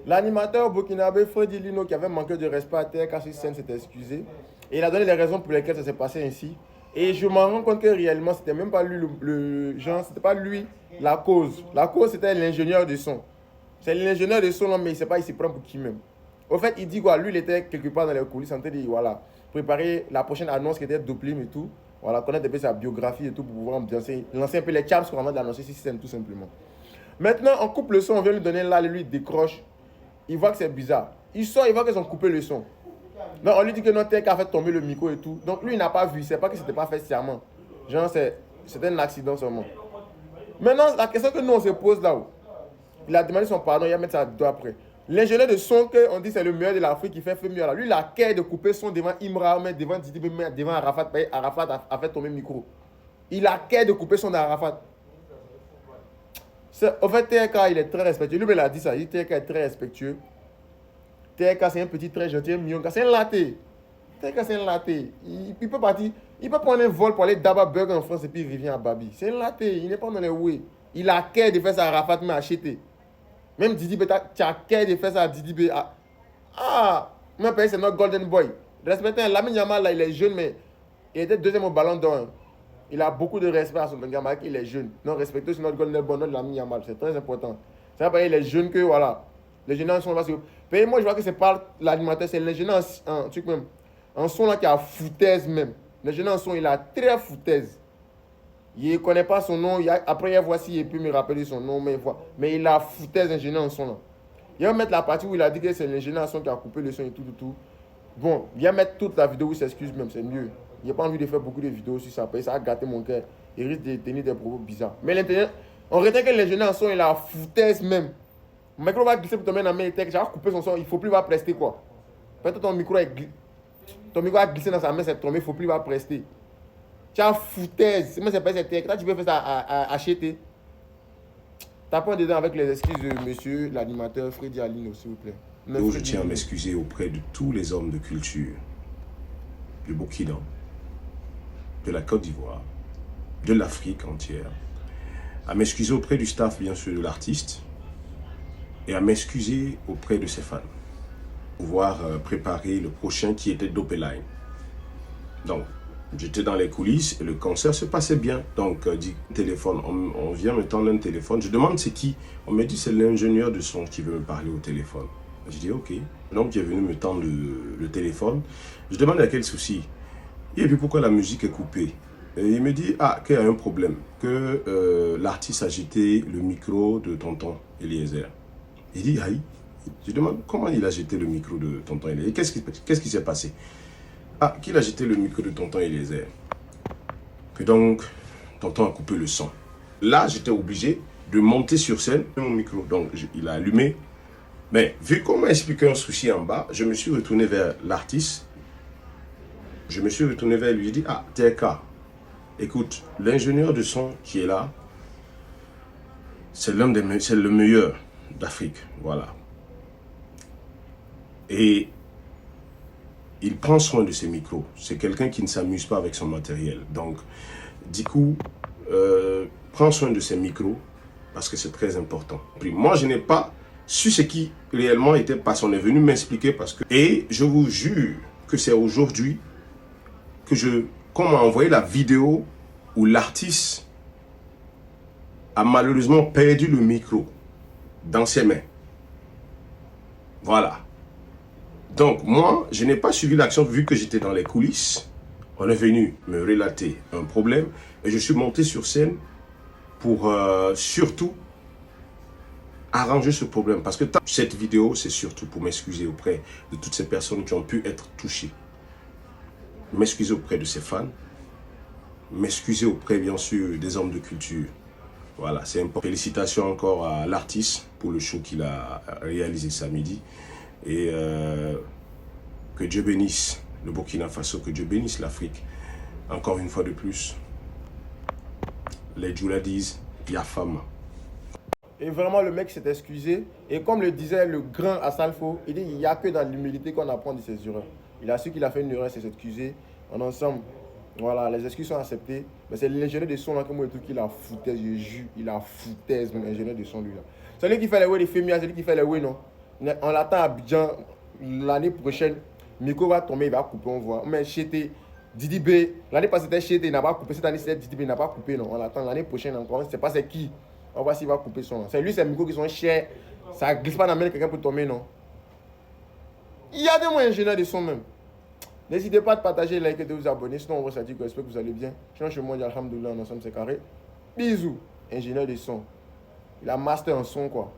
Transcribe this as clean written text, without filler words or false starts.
L'animateur burkinabé Freddy Lino, qui avait manqué de respect à TRK sur scène, s'est excusé. Et il a donné les raisons pour lesquelles ça s'est passé ainsi. Et je m'en rends compte que réellement, c'était même pas lui genre, c'était pas lui la cause. La cause, c'était l'ingénieur de son. C'est l'ingénieur de son, non, mais il sait pas, il se prend pour qui même. Au fait, il dit quoi, lui, il était quelque part dans les coulisses en train de, voilà, préparer la prochaine annonce qui était Doplim et tout. Voilà, connaître un peu sa biographie et tout pour pouvoir lancer un peu les chaps avant d'annoncer si c'est tout simplement. Maintenant, on coupe le son, on vient lui donner là, lui, il décroche. Il voit que c'est bizarre. Il sort, il voit qu'ils ont coupé le son. Donc, on lui dit que notre tech a fait tomber le micro et tout. Donc, lui, il n'a pas vu. C'est pas que c'était pas fait sciemment. Genre, c'était un accident seulement. Maintenant, la question que nous, on se pose là-haut. Il a demandé son pardon, il va mettre ça deux après. L'ingénieur de son, qu'on dit c'est le meilleur de l'Afrique, qui fait mieux là. Lui, il a qu'à de couper son devant Imra, devant Didi, devant Arafat. Arafat a fait tomber le micro. Il a qu'à de couper son d'Arafat. En fait, TRK, il est très respectueux. Lui, il a dit ça. Il dit TRK est très respectueux. TRK, c'est un petit très gentil, un mignon. C'est un laté. TRK, c'est un laté. Il peut partir. Il peut prendre un vol pour aller d'Abba Burger en France et puis il revient à Babi. C'est un laté. Il n'est pas dans les way. Il a qu'à de faire ça à Arafat, mais acheter. Même Didi B, tu as qu'à de faire ça à Didi B. Ah, mon père, c'est notre golden boy. Respectez, Lamine Yamal, là, il est jeune, mais il était deuxième au ballon d'or. Il a beaucoup de respect à son gamin, il est jeune. Non, respectez sur notre golden boy, notre Lamine Yamal, c'est très important. C'est pas il est jeune que, voilà. Les jeunes sont là. Moi, je vois que c'est pas l'animateur, c'est les jeunes en truc même. En son là qui a foutaise même. Les jeunes en son, il a très foutaise. Il ne connaît pas son nom. Après, il voit s'il peut me rappeler son nom, mais il a foutaise ingénieur en son là. Il va mettre la partie où il a dit que c'est l'ingénieur en son qui a coupé le son et tout. Bon, il va mettre toute la vidéo où il s'excuse même, c'est mieux. Il n'a pas envie de faire beaucoup de vidéos sur ça, ça a gâté mon cœur. Il risque de tenir des propos bizarres. Mais l'intérieur, on retient que l'ingénieur en son, il a foutaise même. Mon micro va glisser pour tomber dans mes tech, j'ai coupé son son, il ne faut plus va prester quoi. Peut-être ton micro a glissé dans sa main, c'est tombé, il ne faut plus va prester. Tu as foutaise, moi c'est pas cette tech, là tu peux faire ça à acheter. Tapons dedans avec les excuses de monsieur l'animateur Freddy Alino, s'il vous plaît. Donc, je tiens à m'excuser auprès de tous les hommes de culture du Burkina, de la Côte d'Ivoire, de l'Afrique entière, à m'excuser auprès du staff, bien sûr, de l'artiste, et à m'excuser auprès de ses fans, pour pouvoir préparer le prochain qui était Dopeline. Donc, j'étais dans les coulisses et le concert se passait bien. Donc, dit téléphone, on vient me tendre un téléphone. Je demande c'est qui. On me dit c'est l'ingénieur de son qui veut me parler au téléphone. Je dis ok. Donc, il est venu me tendre le téléphone. Je demande à quel souci. Et puis pourquoi la musique est coupée. Et il me dit qu'il y a un problème. Que l'artiste a jeté le micro de tonton Eliezer. Il dit aïe. Je demande comment il a jeté le micro de tonton Eliezer. Qu'est-ce qui s'est passé? Qu'il a jeté le micro de tonton Eliezer. Et donc, tonton a coupé le son. Là, j'étais obligé de monter sur scène mon micro. Donc, il a allumé. Mais vu qu'on m'a expliqué un souci en bas, je me suis retourné vers l'artiste. Je me suis retourné vers lui. J'ai dit, TK, écoute, l'ingénieur de son qui est là, c'est le meilleur d'Afrique. Voilà. Et il prend soin de ses micros. C'est quelqu'un qui ne s'amuse pas avec son matériel. Donc, du coup, prends soin de ses micros parce que c'est très important. Puis moi, je n'ai pas su ce qui réellement était passé. On est venu m'expliquer parce que... Et je vous jure que c'est aujourd'hui qu'on m'a envoyé la vidéo où l'artiste a malheureusement perdu le micro dans ses mains. Voilà. Donc, moi, je n'ai pas suivi l'action vu que j'étais dans les coulisses. On est venu me relater un problème et je suis monté sur scène pour surtout arranger ce problème. Parce que cette vidéo, c'est surtout pour m'excuser auprès de toutes ces personnes qui ont pu être touchées. M'excuser auprès de ses fans. M'excuser auprès, bien sûr, des hommes de culture. Voilà, c'est important. Félicitations encore à l'artiste pour le show qu'il a réalisé samedi. Et que Dieu bénisse le Burkina Faso, que Dieu bénisse l'Afrique. Encore une fois de plus, les Djoula disent, il y a femme. Et vraiment, le mec s'est excusé. Et comme le disait le grand Assalfo, il dit il n'y a que dans l'humilité qu'on apprend de ses erreurs. Il a su qu'il a fait une erreur, il s'est excusé. En ensemble, voilà, les excuses sont acceptées. Mais c'est l'ingénieur de son là, comme le truc, il a foutaise, je jure, il a foutaise, l'ingénieur de son lui là. C'est lui qui fait les way, les féminas, c'est lui qui fait les way, non? On l'attend à Abidjan l'année prochaine. Miko va tomber, il va couper, on voit. Mais Chété, Didi B, l'année passée c'était Chété, il n'a pas coupé. Cette année c'était Didi B, il n'a pas coupé. Non. On l'attend l'année prochaine encore. On ne sait pas c'est qui. On va voir s'il va couper son. C'est lui, c'est Miko qui sont chers. Ça glisse pas dans la main de quelqu'un pour tomber, non. Il y a des moyens ingénieurs de son même. N'hésitez pas à partager, liker, de vous abonner. Sinon, on va se dire que j'espère que vous allez bien. Sinon, chez moi, alhamdoulilah, ensemble, c'est carré. Bisous, ingénieur de son. Il a master en son, quoi.